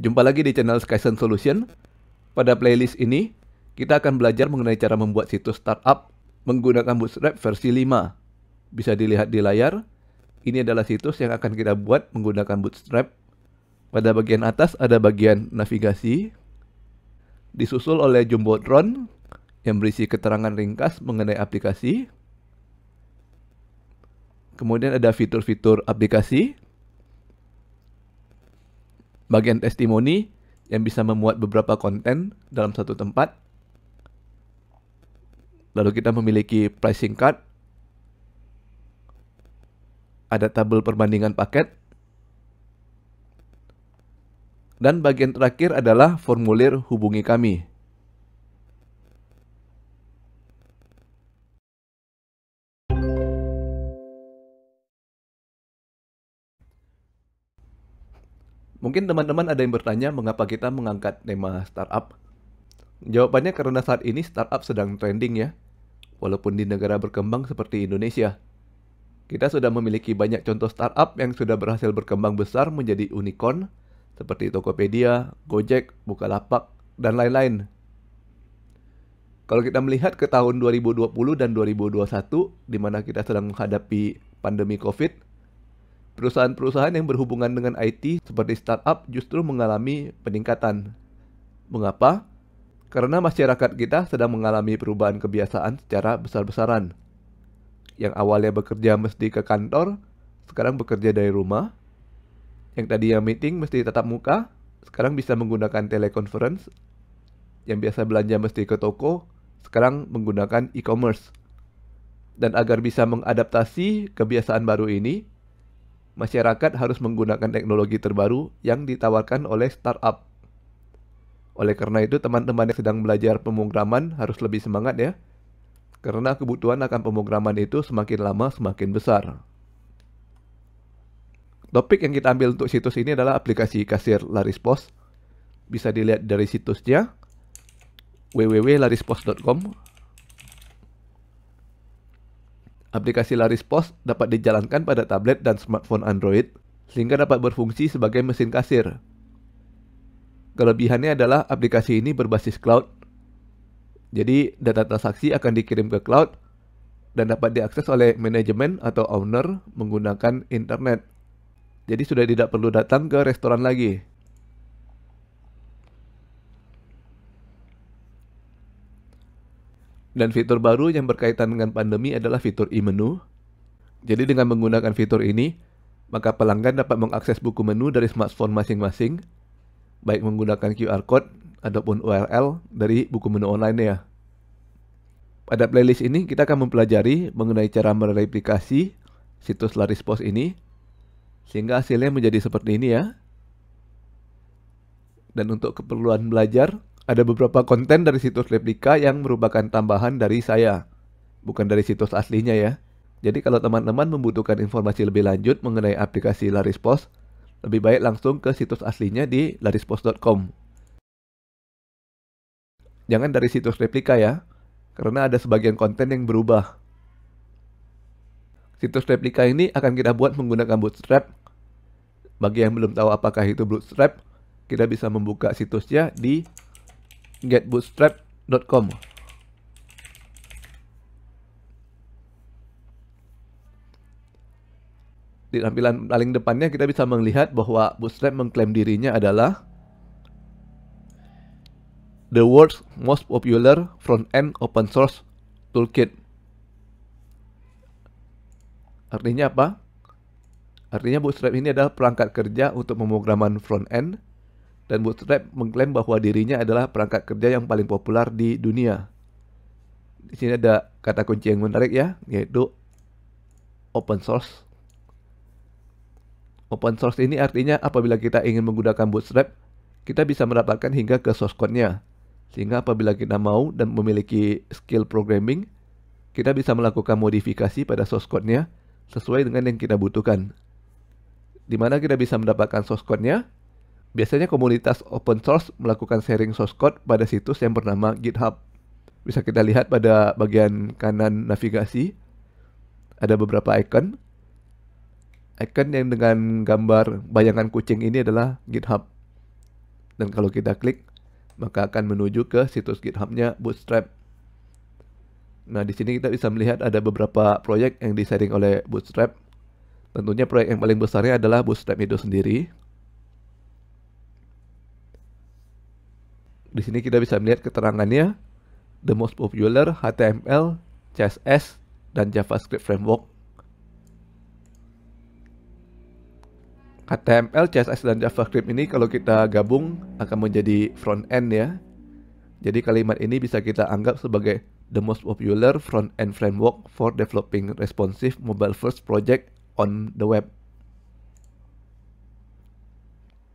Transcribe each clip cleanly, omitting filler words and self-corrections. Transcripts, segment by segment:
Jumpa lagi di channel Skysen Solution. Pada playlist ini, kita akan belajar mengenai cara membuat situs startup menggunakan Bootstrap versi 5. Bisa dilihat di layar, ini adalah situs yang akan kita buat menggunakan Bootstrap. Pada bagian atas ada bagian navigasi, disusul oleh Jumbotron yang berisi keterangan ringkas mengenai aplikasi. Kemudian ada fitur-fitur aplikasi, bagian testimoni yang bisa memuat beberapa konten dalam satu tempat. Lalu kita memiliki pricing card, ada tabel perbandingan paket, dan bagian terakhir adalah formulir hubungi kami. Mungkin teman-teman ada yang bertanya mengapa kita mengangkat tema startup. Jawabannya karena saat ini startup sedang trending ya, walaupun di negara berkembang seperti Indonesia. Kita sudah memiliki banyak contoh startup yang sudah berhasil berkembang besar menjadi unicorn, seperti Tokopedia, Gojek, Bukalapak, dan lain-lain. Kalau kita melihat ke tahun 2020 dan 2021, di mana kita sedang menghadapi pandemi COVID, perusahaan-perusahaan yang berhubungan dengan IT seperti startup justru mengalami peningkatan. Mengapa? Karena masyarakat kita sedang mengalami perubahan kebiasaan secara besar-besaran. Yang awalnya bekerja mesti ke kantor, sekarang bekerja dari rumah. Yang tadinya meeting mesti tatap muka, sekarang bisa menggunakan teleconference. Yang biasa belanja mesti ke toko, sekarang menggunakan e-commerce. Dan agar bisa mengadaptasi kebiasaan baru ini, masyarakat harus menggunakan teknologi terbaru yang ditawarkan oleh startup. Oleh karena itu, teman-teman yang sedang belajar pemrograman harus lebih semangat ya. Karena kebutuhan akan pemrograman itu semakin lama semakin besar. Topik yang kita ambil untuk situs ini adalah aplikasi kasir Larispos. Bisa dilihat dari situsnya www.larispos.com. Aplikasi Larispos dapat dijalankan pada tablet dan smartphone Android, sehingga dapat berfungsi sebagai mesin kasir. Kelebihannya adalah aplikasi ini berbasis cloud. Jadi data transaksi akan dikirim ke cloud dan dapat diakses oleh manajemen atau owner menggunakan internet. Jadi sudah tidak perlu datang ke restoran lagi. Dan fitur baru yang berkaitan dengan pandemi adalah fitur e-menu. Jadi dengan menggunakan fitur ini, maka pelanggan dapat mengakses buku menu dari smartphone masing-masing, baik menggunakan QR code ataupun URL dari buku menu online ya. Pada playlist ini kita akan mempelajari mengenai cara mereplikasi situs Larispos ini, sehingga hasilnya menjadi seperti ini ya. Dan untuk keperluan belajar, ada beberapa konten dari situs replika yang merupakan tambahan dari saya, bukan dari situs aslinya ya. Jadi kalau teman-teman membutuhkan informasi lebih lanjut mengenai aplikasi Larispos, lebih baik langsung ke situs aslinya di larispos.com. Jangan dari situs replika ya, karena ada sebagian konten yang berubah. Situs replika ini akan kita buat menggunakan Bootstrap. Bagi yang belum tahu apakah itu Bootstrap, kita bisa membuka situsnya di getbootstrap.com. Di tampilan paling depannya kita bisa melihat bahwa Bootstrap mengklaim dirinya adalah the world's most popular front-end open source toolkit. Artinya apa? Artinya Bootstrap ini adalah perangkat kerja untuk pemrograman front-end, dan Bootstrap mengklaim bahwa dirinya adalah perangkat kerja yang paling populer di dunia. Di sini ada kata kunci yang menarik ya, yaitu open source. Open source ini artinya apabila kita ingin menggunakan Bootstrap, kita bisa mendapatkan hingga ke source code-nya. Sehingga apabila kita mau dan memiliki skill programming, kita bisa melakukan modifikasi pada source code-nya sesuai dengan yang kita butuhkan. Di mana kita bisa mendapatkan source code-nya? Biasanya komunitas open source melakukan sharing source code pada situs yang bernama GitHub. Bisa kita lihat pada bagian kanan navigasi, ada beberapa icon. Icon yang dengan gambar bayangan kucing ini adalah GitHub. dan kalau kita klik, maka akan menuju ke situs GitHub-nya Bootstrap. Nah, di sini kita bisa melihat ada beberapa proyek yang di-sharing oleh Bootstrap. Tentunya proyek yang paling besarnya adalah Bootstrap itu sendiri. Di sini kita bisa melihat keterangannya, the most popular HTML, CSS, dan JavaScript framework. HTML, CSS, dan JavaScript ini kalau kita gabung akan menjadi front-end ya. Jadi kalimat ini bisa kita anggap sebagai the most popular front-end framework for developing responsive mobile-first project on the web.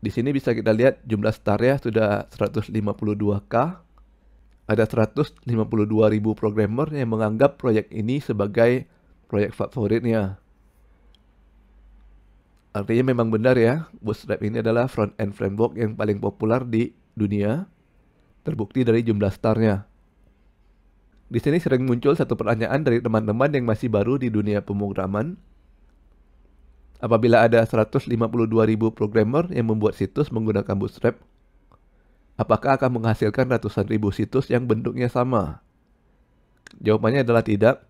Di sini bisa kita lihat jumlah starnya sudah 152K. Ada 152.000 programmer yang menganggap proyek ini sebagai proyek favoritnya. Artinya memang benar ya, Bootstrap ini adalah front-end framework yang paling populer di dunia. Terbukti dari jumlah starnya. Di sini sering muncul satu pertanyaan dari teman-teman yang masih baru di dunia pemrograman. Apabila ada 152.000 programmer yang membuat situs menggunakan Bootstrap, apakah akan menghasilkan ratusan ribu situs yang bentuknya sama? Jawabannya adalah tidak,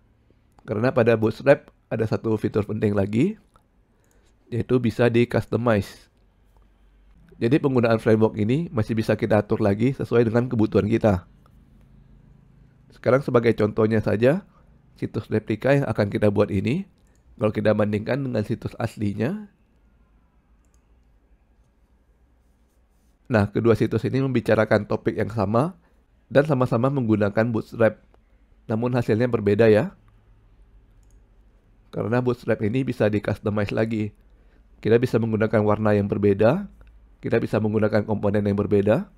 karena pada Bootstrap ada satu fitur penting lagi, yaitu bisa di-customize. Jadi penggunaan framework ini masih bisa kita atur lagi sesuai dengan kebutuhan kita. Sekarang sebagai contohnya saja, situs replika yang akan kita buat ini, kalau kita bandingkan dengan situs aslinya, nah kedua situs ini membicarakan topik yang sama dan sama-sama menggunakan Bootstrap. Namun hasilnya berbeda ya. Karena Bootstrap ini bisa di-customize lagi. Kita bisa menggunakan warna yang berbeda, kita bisa menggunakan komponen yang berbeda,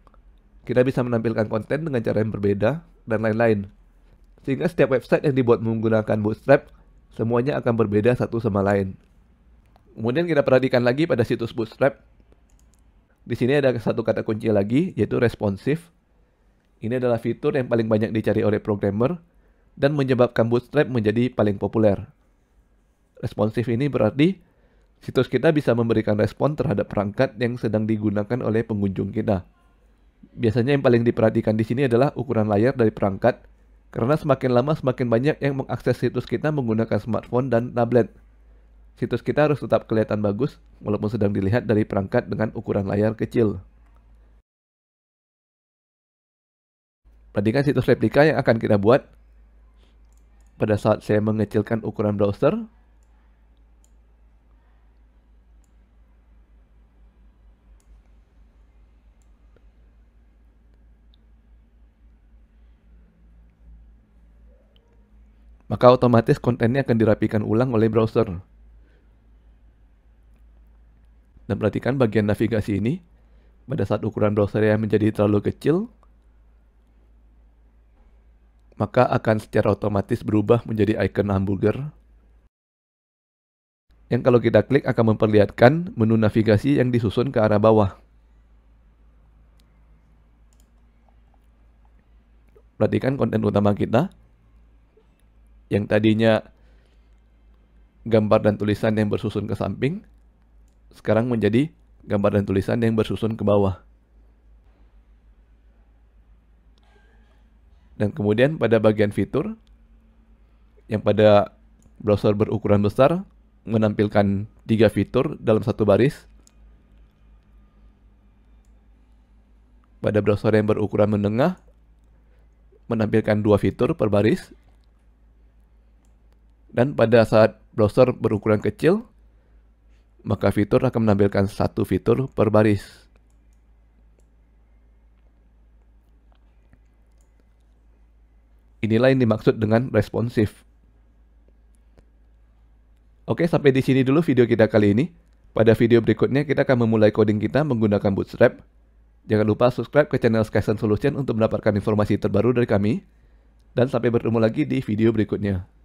kita bisa menampilkan konten dengan cara yang berbeda, dan lain-lain. Sehingga setiap website yang dibuat menggunakan Bootstrap, semuanya akan berbeda satu sama lain. Kemudian kita perhatikan lagi pada situs Bootstrap. Di sini ada satu kata kunci lagi, yaitu responsive. Ini adalah fitur yang paling banyak dicari oleh programmer dan menyebabkan Bootstrap menjadi paling populer. Responsive ini berarti situs kita bisa memberikan respon terhadap perangkat yang sedang digunakan oleh pengunjung kita. Biasanya yang paling diperhatikan di sini adalah ukuran layar dari perangkat, karena semakin lama semakin banyak yang mengakses situs kita menggunakan smartphone dan tablet. Situs kita harus tetap kelihatan bagus walaupun sedang dilihat dari perangkat dengan ukuran layar kecil. Perhatikan situs replika yang akan kita buat. Pada saat saya mengecilkan ukuran browser, maka otomatis kontennya akan dirapikan ulang oleh browser. Dan perhatikan bagian navigasi ini, pada saat ukuran browser yang menjadi terlalu kecil, maka akan secara otomatis berubah menjadi icon hamburger. Yang kalau kita klik akan memperlihatkan menu navigasi yang disusun ke arah bawah. Perhatikan konten utama kita, yang tadinya gambar dan tulisan yang bersusun ke samping, sekarang menjadi gambar dan tulisan yang bersusun ke bawah. Dan kemudian pada bagian fitur, yang pada browser berukuran besar, menampilkan 3 fitur dalam satu baris. Pada browser yang berukuran menengah, menampilkan 2 fitur per baris. Dan pada saat browser berukuran kecil, maka fitur akan menampilkan 1 fitur per baris. Inilah yang dimaksud dengan responsif. Oke, sampai di sini dulu video kita kali ini. Pada video berikutnya kita akan memulai coding kita menggunakan Bootstrap. Jangan lupa subscribe ke channel Skysen Solution untuk mendapatkan informasi terbaru dari kami. Dan sampai bertemu lagi di video berikutnya.